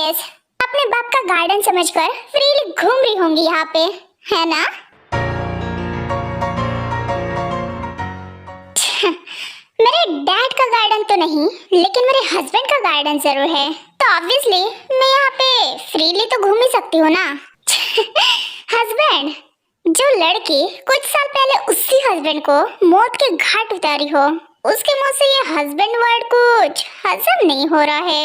Yes, अपने बाप का गार्डन समझकर फ्रीली घूम रही होंगी यहाँ पे, है ना? मेरे डैड का गार्डन तो नहीं, लेकिन मेरे हस्बैंड का गार्डन जरूर है, तो ऑब्वियसली मैं यहाँ पे फ्रीली तो घूम ही सकती हूँ ना। हस्बैंड, जो लड़की कुछ साल पहले उसी हस्बैंड को मौत के घाट उतारी हो, उसके मुंह से ये हस्बैंड वर्ड कुछ हजम नहीं हो रहा है।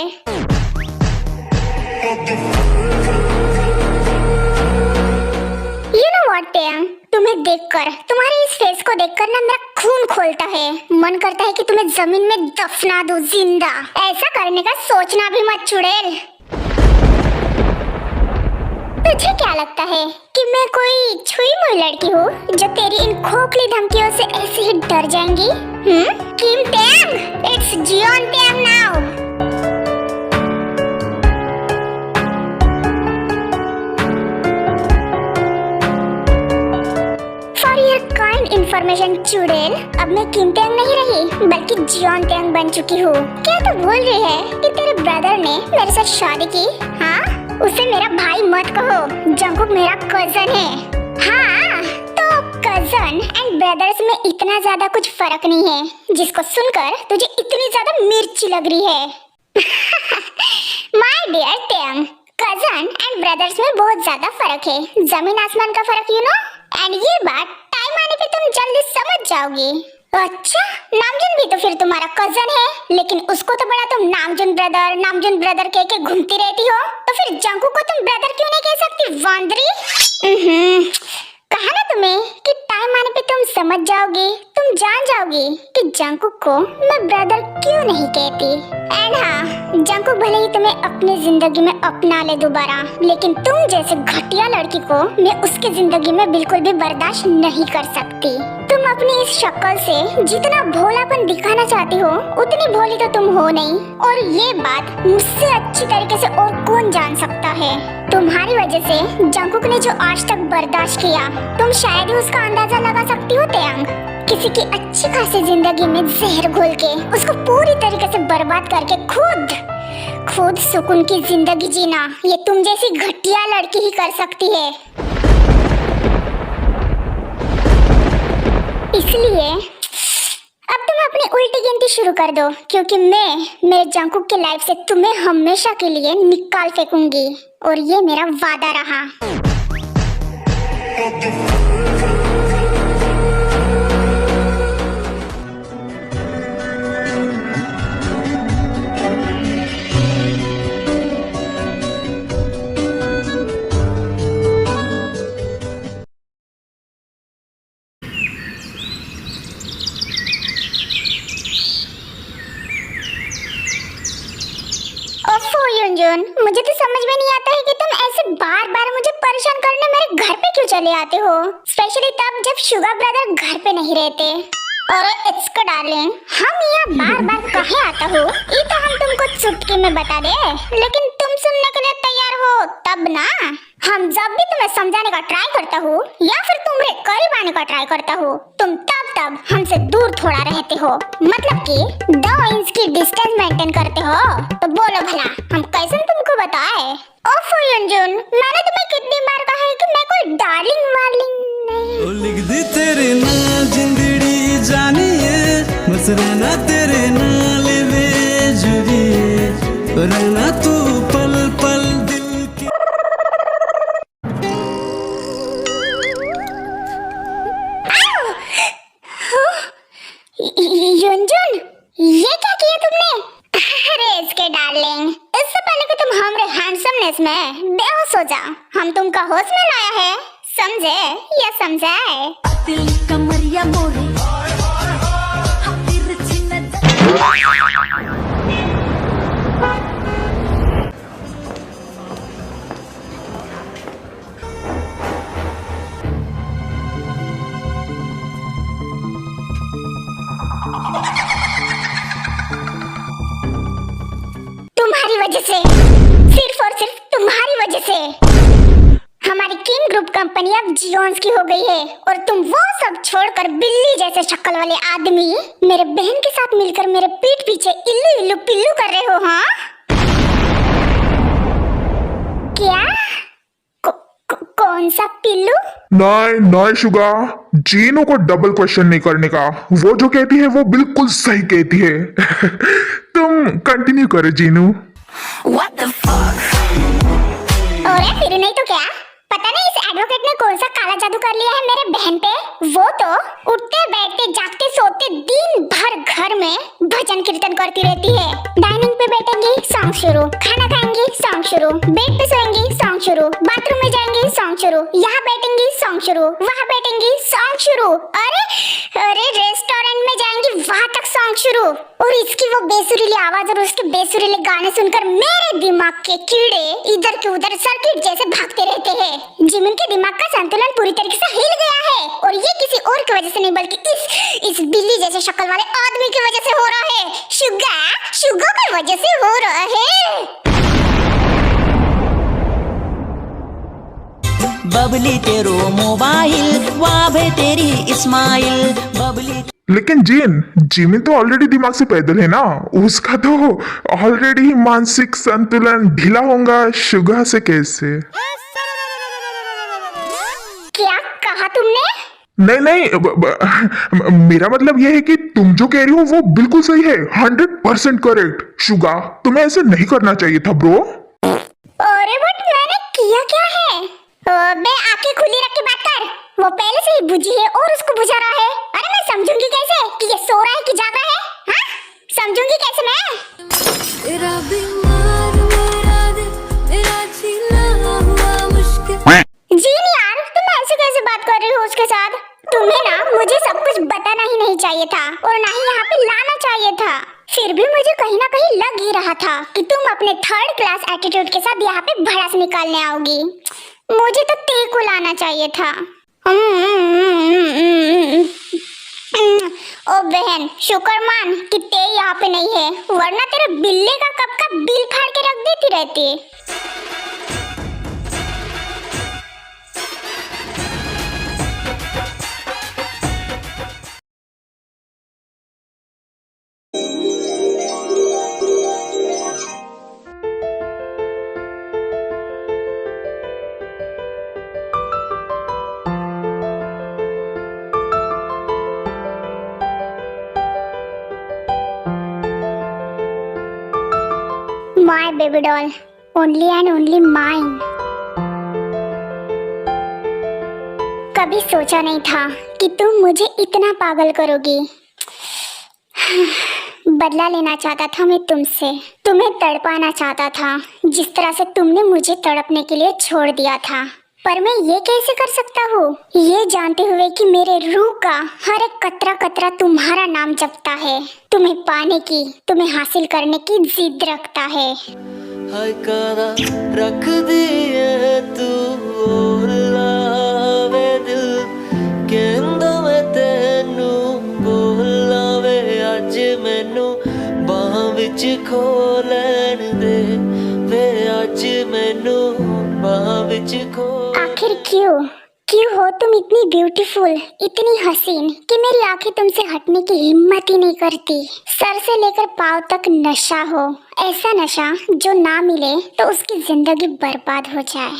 You know what, टेंग, तुम्हें देखकर, तुम्हारे इस फेस को देखकर ना मेरा खून खोलता है। मन करता है कि तुम्हें जमीन में दफना दूं जिंदा। ऐसा करने का सोचना भी मत चुड़ैल। तुझे क्या लगता है कि मैं कोई छुई मुई लड़की हूँ जो तेरी इन खोखली धमकियों से ऐसे ही डर जाएंगी? Kim Teng, it's Jeon Teng now. For your kind information चुड़ैल, अब मैं किम टेंग नहीं रही बल्कि जियोन टेंग बन चुकी हूँ। क्या तू भूल रही है कि तेरे ब्रदर ने मेरे साथ शादी की? हाँ, उसे मेरा भाई मत कहो, जंगकुक मेरा कजन है। हाँ, तो कजन एंड ब्रदर्स में इतना ज्यादा कुछ फर्क नहीं है जिसको सुनकर तुझे इतनी ज्यादा मिर्ची लग रही है। माय डियर टेंग, कजन एंड ब्रदर्स में बहुत ज्यादा फर्क है, जमीन आसमान का फर्क, यू नो। एंड ये बात टाइम आने पे तुम जल्दी समझ जाओगी। अच्छा, नामजुन भी तो फिर तुम्हारा कजन है, लेकिन उसको तो बड़ा तुम नामजुन ब्रदर कह के घूमती रहती हो, तो फिर जंगकुक को तुम ब्रदर क्यों नहीं कह सकती वांदरी? कहा ना तुम्हें कि टाइम आने पे तुम समझ जाओगी, तुम जान जाओगी कि जंगकुक को मैं ब्रदर क्यों नहीं कहती। एंड हाँ, जंगकुक भले ही तुम्हें अपनी जिंदगी में अपना ले दोबारा, लेकिन तुम जैसे घटिया लड़की को मैं उसकी जिंदगी में बिल्कुल भी बर्दाश्त नहीं कर सकती। तुम अपनी इस शक्ल से जितना भोलापन दिखाना चाहती हो, उतनी भोली तो तुम हो नहीं, और ये बात मुझसे अच्छी तरीके से और कौन जान सकता है। तुम्हारी वजह से जंगकुक ने जो आज तक बर्दाश्त किया, तुम शायद ही उसका अंदाजा लगा सकती हो टेंग। किसी की अच्छी खासी जिंदगी में जहर घोल के उसको पूरी तरीके से बर्बाद करके खुद सुकून की जिंदगी जीना, ये तुम जैसी घटिया लड़की ही कर सकती है। इसलिए अब तुम अपनी उल्टी गिनती शुरू कर दो, क्योंकि मैं मेरे जंगकुक की लाइफ से तुम्हें हमेशा के लिए निकाल फेंकूंगी, और ये मेरा वादा रहा। युनजुन, मुझे तो समझ में नहीं आता है कि तुम ऐसे बार बार मुझे परेशान करने मेरे घर पे क्यों चले आते हो, स्पेशली तब जब शुगर ब्रदर घर पे नहीं रहते। अरे इट्स को डार्लिंग, हम यहाँ बार बार कहे आता हो, ये तो हम तुमको चुटकी में बता दे, लेकिन तुम सुनने के लिए तैयार हो तब ना। हम जब भी तुम्हें समझाने का ट्राई करता हूँ या फिर तुम्हारे करीब आने का ट्राई करता हूँ, तुम तब हमसे दूर थोड़ा रहते हो, मतलब कि 2 इंच की डिस्टेंस मेंटेन करते हो। तो बोलो भला, हम कैसे तुमको बताए? ओफो युनजुन, मैंने तुम्हें कितनी बार कहा है कि मैं कोई डार्लिंग वार्लिंग नहीं। ओ लिख दी तेरे नाल जिंदड़ी जानिए, बस रहना तेरे नाल वे जुड़िए, रहना तू पल पल दिल के। युनजुन, ये क्या किया तुमने? अरे इसके डार्लिंग, इससे पहले कि तुम हमारे हैंडसमनेस में बेहोश हो जाओ, हम तुमका होश में लाया है, समझे या समझाए? दिल कमरिया मोरे तुम्हारी वजह से, सिर्फ और सिर्फ तुम्हारी वजह से हमारी किंग ग्रुप कंपनी अब जियोन्स की हो गई है, और तुम वो सब छोड़कर बिल्ली जैसे शक्ल वाले आदमी मेरे बहन के साथ मिलकर मेरे पीठ पीछे इल्लू इल्लू पिल्लू कर रहे हो। हाँ, क्या? कौन सा पिल्लू? नहीं नहीं शुगा, जीनू को डबल क्वेश्चन नहीं करने का। वो जो कहती है वो बिल्कुल सही कहती है। तुम कंटिन्यू करो जीनू। अरे फिर नहीं तो क्या? पता नहीं इस एडवोकेट ने कौन सा काला जादू कर लिया है मेरे बहन पे। वो तो उठते बैठते जागते सोते दिन भर घर में भजन कीर्तन करती रहती है। डाइनिंग पे बैठेंगी सॉन्ग शुरू, खाना खाएंगी सॉन्ग शुरू, बेड पे सोएंगी सॉन्ग शुरू, बाथरूम में जाएंगी सॉन्ग शुरू, यहाँ बैठेंगी सॉन्ग शुरू, वहाँ बैठेंगी सॉन्ग शुरू, अरे अरे रेस्टोरेंट में जाएंगी वहाँ तक सॉन्ग शुरू। और इसकी वो बेसुरीली आवाज और उसके बेसुरीले गाने सुनकर मेरे दिमाग के कीड़े इधर के उधर सर्किट जैसे भागते रहते हैं। जिमिन के दिमाग का संतुलन पूरी तरीके से हिल गया है और ये किसी और की वजह से नहीं बल्कि इस बिल्ली जैसे शक्ल वाले आदमी की वजह से हो रहा है। शुगा की वजह से हो रहा है। बबली तेरो मोबाइल, वाह भे तेरी इस्माइल बबली। लेकिन जिमिन तो ऑलरेडी दिमाग से पैदल है ना, उसका तो ऑलरेडी मानसिक संतुलन ढीला होगा, शुगा से कैसे? क्या कहा तुमने? नहीं नहीं, मेरा मतलब यह है कि तुम जो कह रही हो वो बिल्कुल सही है, 100% करेक्ट। शुगा, तुम्हें ऐसे नहीं करना चाहिए था ब्रो। अरे बट मैंने किया क्या है? बे आंखें खुली रख के बात कर। वो पहले से ही बुझी है और उसको बुझा रहा है। अरे मैं समझूंगी कैसे कि ये सो रहा है कि जाग रहा है? हाँ? समझूंगी कैसे मैं? तेरा बीमार मेरा दिल, तेरा जीना हुआ मुश्किल। जीन यार, तुम ऐसे कैसे बात कर रही हो उसके साथ? तुम्हें ना मुझे सब कुछ बताना ही नहीं चाहिए था और ना ही यहाँ पे लाना चाहिए था। फिर भी मुझे कहीं ना कहीं लग ही रहा था कि तुम अपने 3rd क्लास एटीट्यूड के साथ यहाँ पे भड़ास निकालने आओगी। मुझे तो ते को लाना चाहिए था। ओ बहन, शुक्र मान कि ते यहाँ पे नहीं है, वरना तेरे बिल्ले का कब का बिल फाड़ के रख देती रहती। My baby doll, only and only mine. कभी सोचा नहीं था कि तुम मुझे इतना पागल करोगी। बदला लेना चाहता था मैं तुमसे, तुम्हें तड़पाना चाहता था जिस तरह से तुमने मुझे तड़पने के लिए छोड़ दिया था। पर मैं ये कैसे कर सकता हूँ, ये जानते हुए कि मेरे रूह का हर एक कतरा कतरा तुम्हारा नाम जपता है, तुम्हें पाने की, तुम्हें हासिल करने की जिद रखता है। हाय करा रख दिए तू और लावे दिल, कहंदा मैं तेनू बोलावे अज मैनू बाह विच खो लैण दे वे, अज मैनू बाह विच खो। आखिर क्यों हो तुम इतनी ब्यूटीफुल, इतनी हसीन कि मेरी आंखें तुमसे हटने की हिम्मत ही नहीं करती। सर से लेकर पांव तक नशा हो, ऐसा नशा जो ना मिले तो उसकी जिंदगी बर्बाद हो जाए।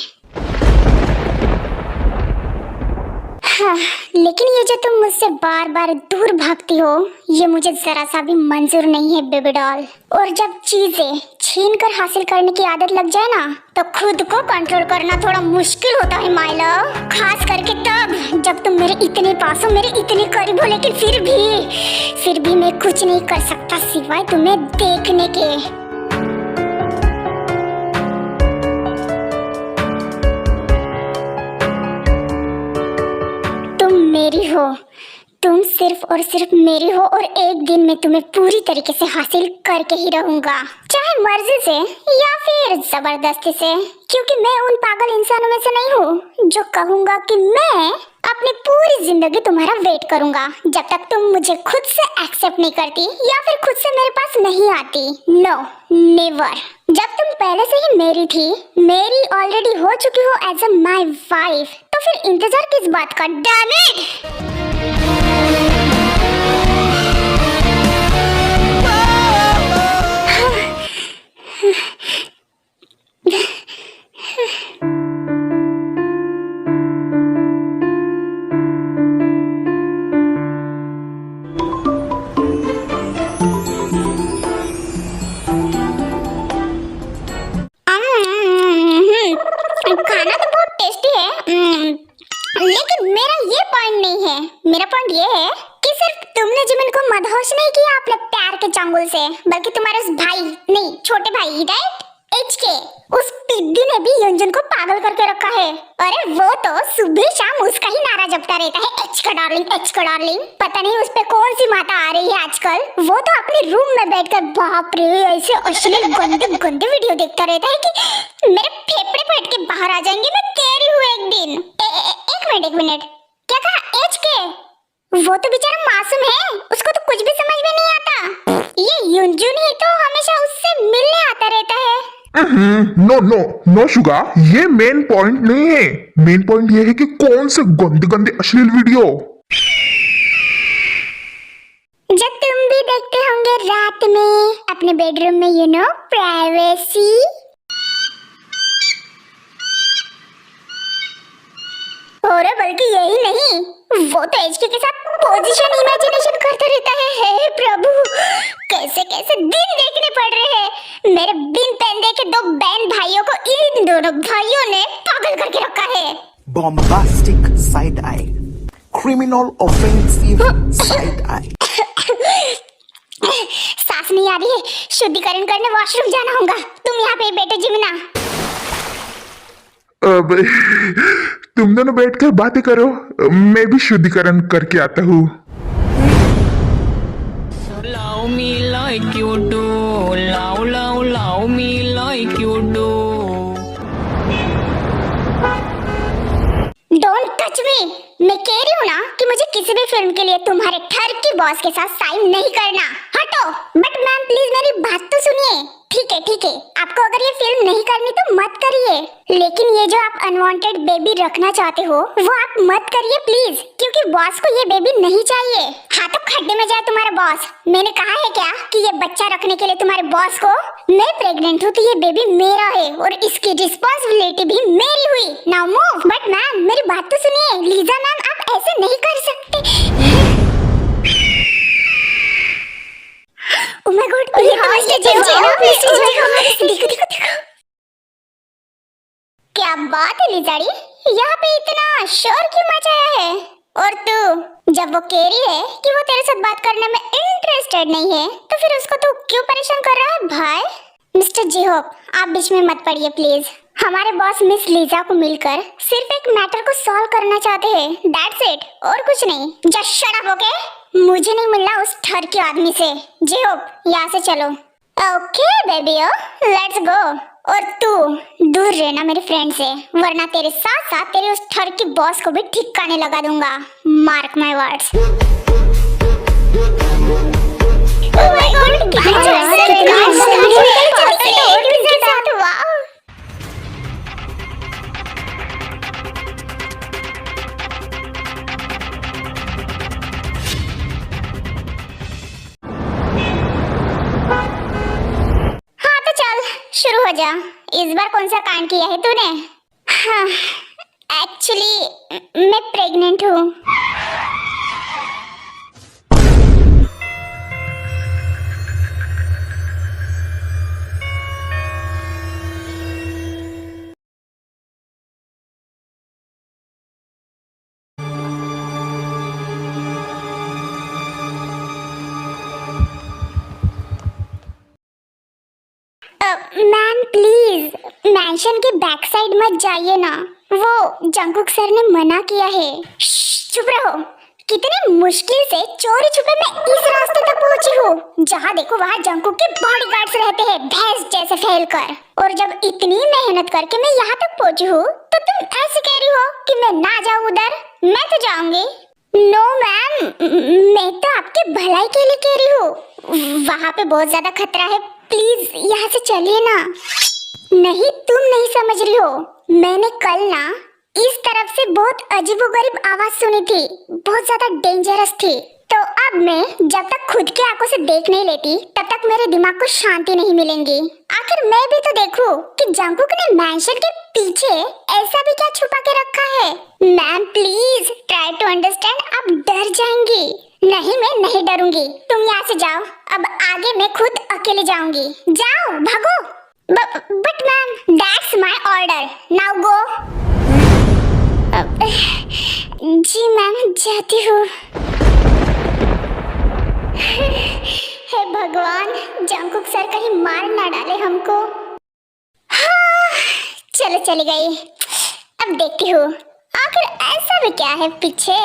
हाँ, लेकिन ये जो तुम मुझसे बार बार दूर भागती हो, ये मुझे जरा सा भी मंजूर नहीं है बेबी डॉल। और जब चीजें छीन कर हासिल करने की आदत लग जाए ना, तो खुद को कंट्रोल करना थोड़ा मुश्किल होता है माय लव। खास करके तब जब तुम मेरे इतने पास हो, मेरे इतने करीब हो, लेकिन फिर भी मैं कुछ नहीं कर सकता सिवाय तुम्हें देखने के। मेरी हो, तुम सिर्फ और सिर्फ मेरी हो और एक दिन मैं तुम्हें पूरी तरीके से हासिल करके ही रहूंगा, चाहे मर्जी से या फिर जबरदस्ती से, क्योंकि मैं उन पागल इंसानों में से नहीं हूँ जो कहूंगा कि मैं अपनी पूरी जिंदगी तुम्हारा वेट करूंगा जब तक तुम मुझे खुद से एक्सेप्ट नहीं करती या फिर खुद से मेरे पास नहीं आती। No never. जब तुम पहले से ही मेरी थी, मेरी ऑलरेडी हो चुकी हो एज अ माई वाइफ, तो फिर इंतजार किस बात का? Damn it. मदहोश नहीं किया अपने प्यार के चंगुल से, बल्कि तुम्हारे उस भाई नहीं छोटे भाई राइट एच के उस पिद्दी ने भी युंजुन को पागल करके रखा है। अरे वो तो सुबह शाम उसका ही नारा जपता रहता है, एच का डार्लिंग एच का डार्लिंग। पता नहीं उस पे कौन सी माता आ रही है आजकल। वो तो अपने रूम में बैठकर बाप रे ऐसे अश्लील गंदे गंदे वीडियो देखता रहता है कि मेरे फेफड़े फट के बाहर आ जाएंगे। मैं कह रही हूँ एक दिन एक मिनट क्या कहा एच के? वो तो बेचारा मासूम है, उसको तो कुछ भी समझ में नहीं आता। ये युंजुन ही तो हमेशा उससे मिलने आता रहता है। नो नो नो शुगा, ये मेन पॉइंट नहीं है। मेन पॉइंट ये है कि कौन से गंदे गंदे अश्लील वीडियो। जब तुम भी देखते होंगे रात में अपने बेडरूम में, यू नो प्राइवेसी। और बल्कि यही नहीं, वो तो एचके के साथ पोजीशन इमेजिनेशन करता रहता है। हे प्रभु, कैसे कैसे दिन देखने पड़ रहे हैं। मेरे बिन पहन के दो बहन भाइयों को इन दोनों भाइयों ने पागल करके रखा है। Bombastic side eye, criminal offensive side eye. सांस नहीं आ रही है, शुद्धिकरण करने वॉशरूम जाना होगा। तुम यहाँ पे बैठो जिमिना। अब तुम दोनों बैठकर बातें करो, मैं भी शुद्धिकरण करके आता हूँ। Love me like you do, love, love, love me like you do. Don't touch me. मैं कह रही हूँ ना कि मुझे किसी भी फिल्म के लिए तुम्हारे ठर की बॉस के साथ साइन नहीं करना। हटो। बट मैम प्लीज मेरी बात तो सुनिए। ठीक है, आपको अगर ये फिल्म नहीं करनी तो मत करिए, लेकिन ये जो आप अनवांटेड बेबी रखना चाहते हो वो आप मत करिए प्लीज, क्योंकि बॉस को ये बेबी नहीं चाहिए। हाँ तो खड्डे में जाए तुम्हारा बॉस। मैंने कहा है क्या कि ये बच्चा रखने के लिए तुम्हारे बॉस को? मैं प्रेग्नेंट हूँ तो ये बेबी मेरा है और इसकी रिस्पॉन्सिबिलिटी भी मेरी हुई। Now move. बट मैम मेरी बात तो सुनिए। लीजा मैम आप ऐसे नहीं कर सकते। Oh my God, ये तो मिस्टर जेहो। देखो। क्या बात है लिजाड़ी, यहाँ पे इतना शोर क्यों मचाया है? और तू जब वो कह रही है कि वो तेरे साथ बात करने में इंटरेस्टेड नहीं है तो फिर उसको तू क्यों परेशान कर रहा है भाई? मिस्टर जेहोप आप बीच में मत पड़िए प्लीज। हमारे बॉस मिस लीजा को मिलकर सिर्फ एक मैटर को सॉल्व करना चाहते हैं, दैट्स इट, और कुछ नहीं। Just shut up okay. मुझे नहीं मिलना उस ठर के आदमी से। जेहोप यहाँ से चलो। Okay baby let's go. और तू दूर रहना मेरे फ्रेंड से, वरना तेरे साथ साथ तेरे उस ठर की बॉस को भी ठिकाने लगा दूंगा। Mark my words. Oh my God, कितना वाह। शुरू हो जा। इस बार कौन सा कांड किया है तूने? हाँ, एक्चुअली मैं प्रेग्नेंट हूँ। मैम प्लीज मैंशन के बैक साइड मत जाइए ना, वो जंकुक सर ने मना किया है। चुप रहो। कितनी मुश्किल से चोरी छुपे मैं इस रास्ते तक पहुंची हूँ। जहाँ देखो वहाँ जंकुक के बॉडीगार्ड्स रहते हैं भैंस जैसे फैलकर। और जब इतनी मेहनत करके मैं यहाँ तक पहुंची हूँ तो तुम ऐसे कह रही हो कि मैं ना जाऊँ उधर? मैं तो जाऊंगी। नो मैम, मैं तो आपके भलाई के लिए कह रही हूँ। वहाँ पे बहुत ज्यादा खतरा है, प्लीज यहाँ से चलिए ना। नहीं तुम नहीं समझ रही हो। मैंने कल ना इस तरफ से बहुत अजीबोगरीब आवाज सुनी थी, बहुत ज्यादा डेंजरस थी। तो अब मैं जब तक खुद की आंखों से देख नहीं लेती तब तक मेरे दिमाग को शांति नहीं मिलेंगी। आखिर मैं भी तो देखूं कि जंकुक ने मैंशन के पीछे ऐसा भी क्या छुपा के रखा है। Ma'am please try to understand. आप डर जाएंगी। नहीं मैं नहीं डरूंगी, तुम यहाँ से जाओ। अब आगे मैं खुद अकेले जाऊंगी। जाओ भागो। But ma'am that's my order, now go. जी मैम जाती हूँ। कहीं मार ना डाले हमको। हाँ, चलो चली गई। अब देखती हूँ आखिर ऐसा भी क्या है पीछे।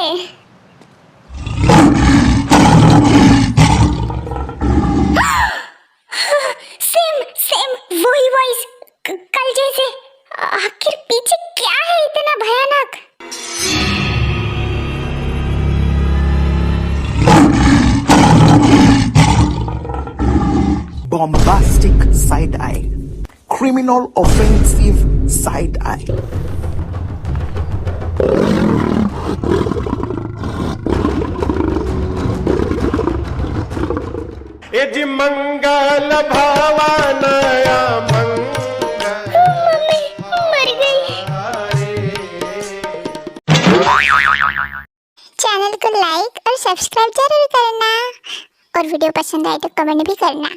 सेम वही वॉइस कल जैसे। आखिर पीछे क्या है इतना भयानक। Bombastic side eye. Criminal offensive side eye. यदि मंगल भावनया मम्मी मर गई। चैनल को लाइक और सब्सक्राइब जरूर करना और वीडियो पसंद आए तो कमेंट भी करना।